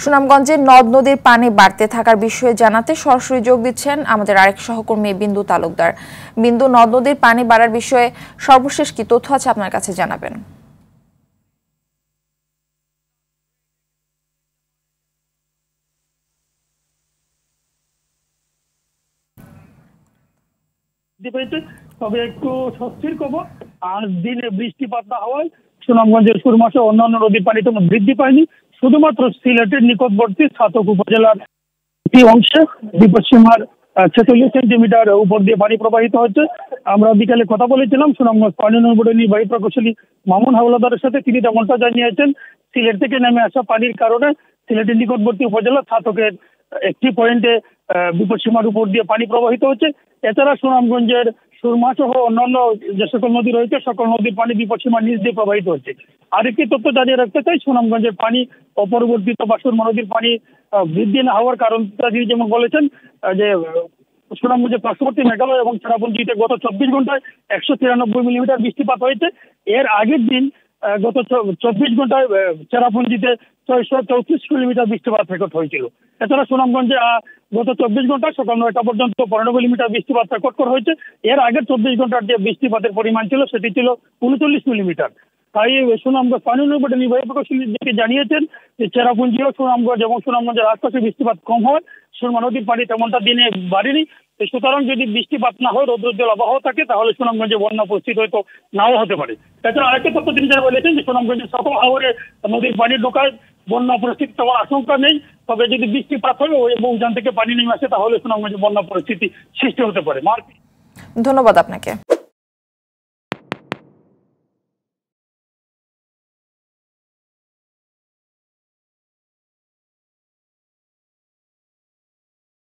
সুনামগঞ্জে নদ নদীর পানি বাড়তে থাকার বিষয়ে জানাতে সরাসরি যোগ দিচ্ছেন আমাদের আরেক সহকর্মী বিন্দু তালুকদার। বিন্দু, নদ নদীর পানি বাড়ার বিষয়ে সর্বশেষ কি তথ্য আছে আপনার কাছে জানাবেন। তবে একটু স্বস্তির খবর, আজ দিনে বৃষ্টিপাত না হওয়ায় সুনামগঞ্জের সুরমাসে অন্যান্য নদীর পানি তেমন বৃদ্ধি পায়নি। শুধুমাত্র সিলেটের নিকটবর্তী ছাতক উপজেলার একটি অংশে বিপদসীমার 46 সেন্টিমিটার উপর দিয়ে পানি প্রবাহিত হচ্ছে। আমরা বিকালে কথা বলেছিলাম সুনামগঞ্জ পানি উন্নয়ন বোর্ডের নির্বাহী প্রকৌশলী মামুন হাওলাদারের সাথে। তিনি তেমনটা জানিয়েছেন, সিলেট থেকে নেমে আসা পানির কারণে সিলেটের নিকটবর্তী উপজেলা ছাতকের একটি পয়েন্টে বিপদসীমার উপর দিয়ে পানি প্রবাহিত হচ্ছে। এছাড়া সুনামগঞ্জের সুরমা সহ অন্যান্য যে সকল নদী রয়েছে সকল নদীর পানি বিপদসীমার নিচ দিয়ে প্রবাহিত হচ্ছে। আরেকটি তথ্য জানিয়ে রাখতে চাই, সুনামগঞ্জের পানি অপরিবর্তিত বা সুরমা নদীর পানি বৃদ্ধি না হওয়ার কারণটা তিনি যেমন বলেছেন যে সুনামগঞ্জের পার্শ্ববর্তী মেঘালয় এবং চেরাপুঞ্জিতে গত 24 ঘন্টায় 193 মিলিমিটার বৃষ্টিপাত হয়েছে। এর আগের দিন গত 24 ঘন্টায় চেরাপুঞ্জিতে 634 মিলিমিটার বৃষ্টিপাত রেকর্ড হয়েছিল। এছাড়া সুনামগঞ্জে গত 24 ঘন্টায় সকাল 9টা পর্যন্ত 15 মিলিমিটার বৃষ্টিপাত রেকর্ড করা হয়েছে। এর আগের 24 ঘন্টার যে বৃষ্টিপাতের পরিমাণ ছিল সেটি ছিল 39 মিলিমিটার। তাই সুনামগঞ্জ পানি উন্নয়ন বোর্ডের নির্বাহী প্রকৌশলী জানিয়েছেন যে চেরাপুঞ্জি ও সুনামগঞ্জ এবং সুনামগঞ্জের আশপাশে বৃষ্টিপাত কম হয়, সুরমা নদীর পানি তেমনটা দিনে বাড়েনি। সুতরাং যদি বৃষ্টিপাত না হয়, রৌদ্রোজ্জ্বল আবহাওয়া থাকে, তাহলে সুনামগঞ্জে বন্যা পরিস্থিতি হয়তো নাও হতে পারে। তাছাড়া আরেকটা তথ্য তিনি যারা বলেছেন যে সুনামগঞ্জের সকল হাওরে নদীর পানি ঢোকায় বন্যা পরিস্থিতি তেমন আশঙ্কা নেই। তবে যদি বৃষ্টিপাত হয় এবং উজান থেকে পানি নেমে আসে তাহলে সুনামগঞ্জে বন্যা পরিস্থিতি সৃষ্টি হতে পারে। ধন্যবাদ আপনাকে।